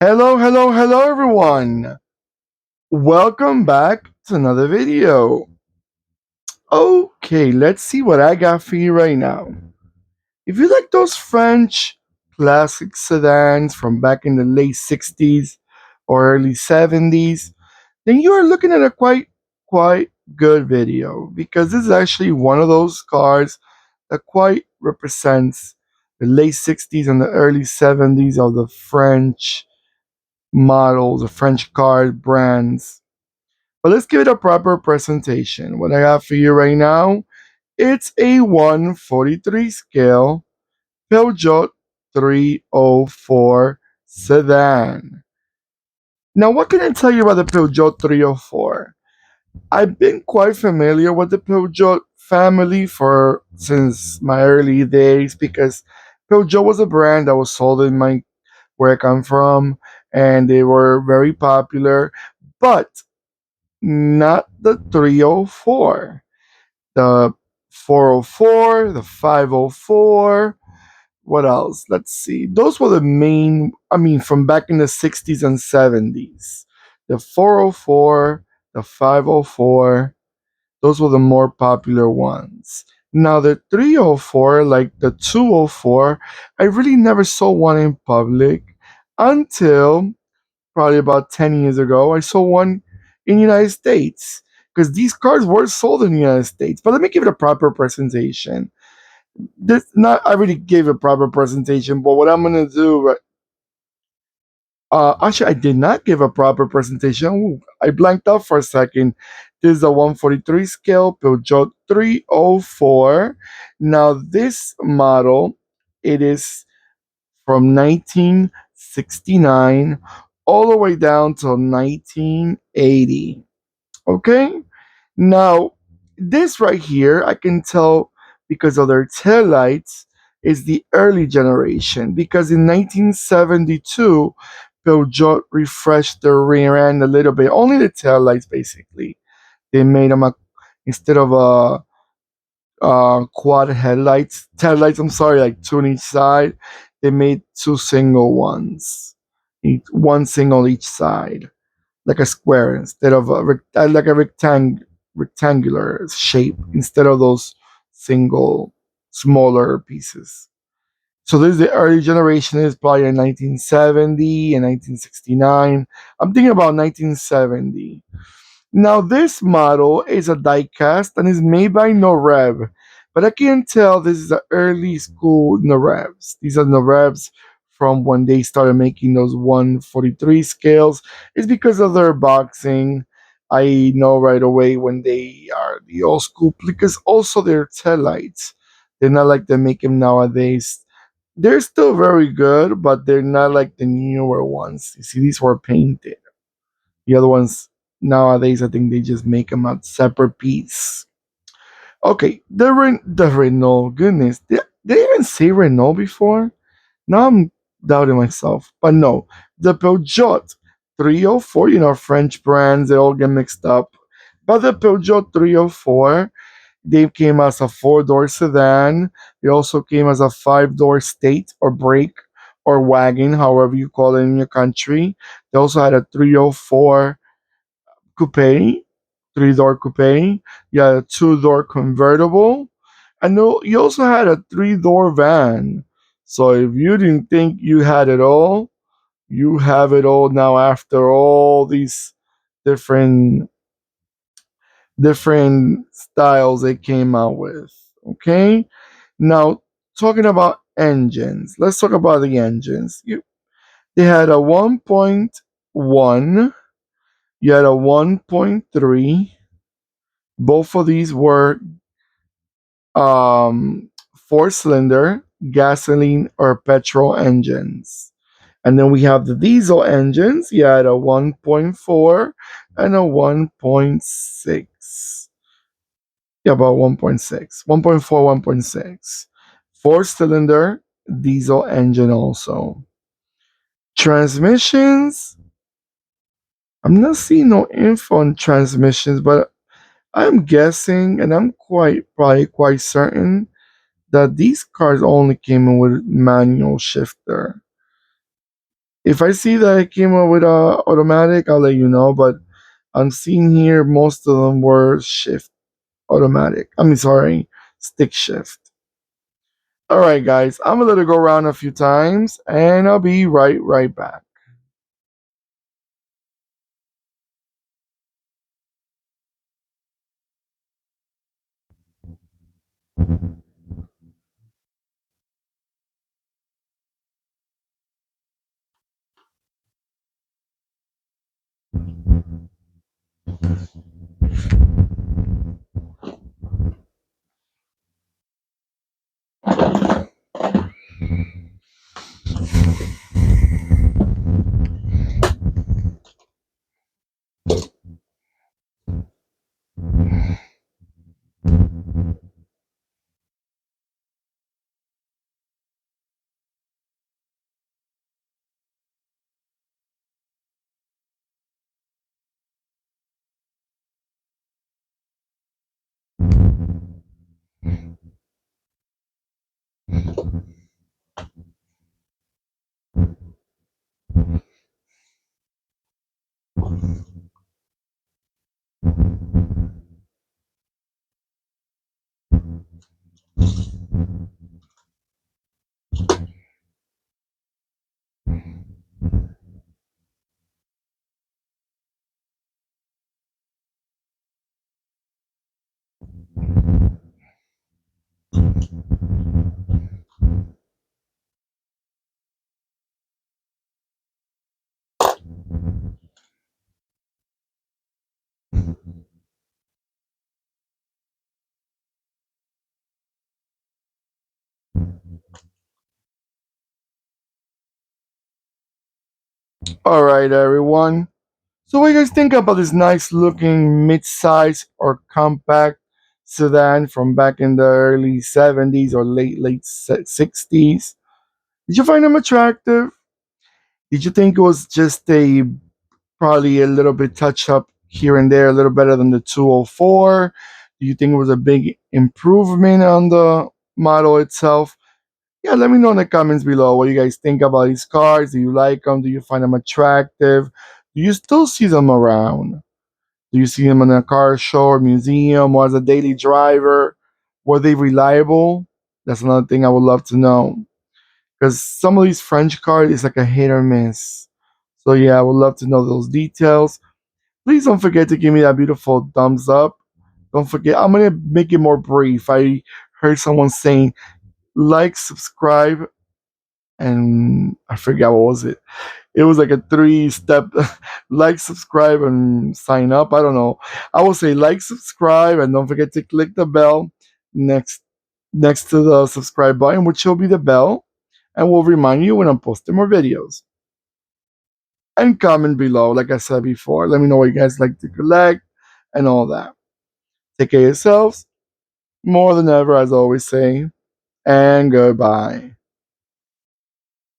Hello, hello, hello, everyone. Welcome back to another video. Okay, let's see what I got for you right now. If you like those French classic sedans from back in the late 60s or early 70s, then you are looking at a quite good video because this is actually one of those cars that quite represents the late 60s and the early 70s of the French models, the French car brands. But let's give it a proper presentation. What I got for you right now, it's a 143 scale Peugeot 304 sedan. Now, what can I tell you about the Peugeot 304? I've been quite familiar with the Peugeot family for since my early days because Peugeot was a brand that was sold in my where I come from, and they were very popular, but not the 304. The 404, the 504, what else? Let's see. Those were the main, from back in the 60s and 70s. The 404, the 504, those were the more popular ones. Now, the 304, like the 204, I really never saw one in public until probably about 10 years ago. I saw one in the United States because these cars were sold in the United States. But let me give it a proper presentation. This not I already gave a proper presentation, but what I'm gonna do, actually, I did not give a proper presentation. Ooh, I blanked out for a second. This is a 143 scale Peugeot 304. Now, this model, it is from 1969 all the way down to 1980. Okay? Now, this right here, I can tell because of their taillights, is the early generation. Because in 1972, Peugeot refreshed the rear end a little bit, only the taillights basically. They made them instead of quad headlights, taillights. I'm sorry, like two on each side. They made two single ones, one single each side, like a square instead of like a rectangular shape instead of those single smaller pieces. So this is the early generation is probably in 1970 and 1969. I'm thinking about 1970. Now, this model is a diecast and is made by Norev, but I can tell this is the early school Norevs. These are Norevs from when they started making those 143 scales. It's because of their boxing. I know right away when they are the old school because also their taillights. They're not like they make them nowadays. They're still very good, but they're not like the newer ones. You see, these were painted. The other ones nowadays, I think they just make them a separate piece. Okay, the Renault. Goodness, did they even say Renault before? Now I'm doubting myself. But no, the Peugeot 304. French brands they all get mixed up. But the Peugeot 304, they came as a four-door sedan. They also came as a five-door state or brake or wagon, however you call it in your country. They also had a 304 coupe, three-door coupe. You had a two-door convertible, and you also had a three-door van. So if you didn't think you had it all, you have it all now after all these different different styles they came out with. Okay, now talking about engines, let's talk about the engines. They had a 1.1, you had a 1.3. Both of these were four-cylinder gasoline or petrol engines. And then we have the diesel engines. You had a 1.4 and a 1.6. Yeah, about 1.6. 1.4, 1.6. Four-cylinder diesel engine also. Transmissions. I'm not seeing no info on transmissions, but I'm guessing, and I'm probably quite certain that these cars only came in with manual shifter. If I see that it came up with a automatic, I'll let you know. But I'm seeing here most of them were shift automatic. I mean, sorry, stick shift. All right, guys, I'm gonna let it go around a few times, and I'll be right back. All right, everyone. So, what do you guys think about this nice looking mid-size or compact sedan from back in the early 70s or late 60s? Did you find them attractive? Did you think it was just a probably a little bit touch up here and there, a little better than the 204? Do you think it was a big improvement on the model itself? Yeah, let me know in the comments below what you guys think about these cars. Do you like them? Do you find them attractive? Do you still see them around? Do you see them in a car show or museum or as a daily driver? Were they reliable? That's another thing I would love to know. Because some of these French cars is like a hit or miss. So yeah, I would love to know those details. Please don't forget to give me that beautiful thumbs up. Don't forget, I'm gonna make it more brief. I heard someone saying like, subscribe, and I forgot what was it. It was like a three-step like, subscribe, and sign up. I don't know. I will say like, subscribe, and don't forget to click the bell next next to the subscribe button, which will be the bell, and will remind you when I'm posting more videos. And comment below, like I said before. Let me know what you guys like to collect and all that. Take care of yourselves more than ever, as I always say, and goodbye.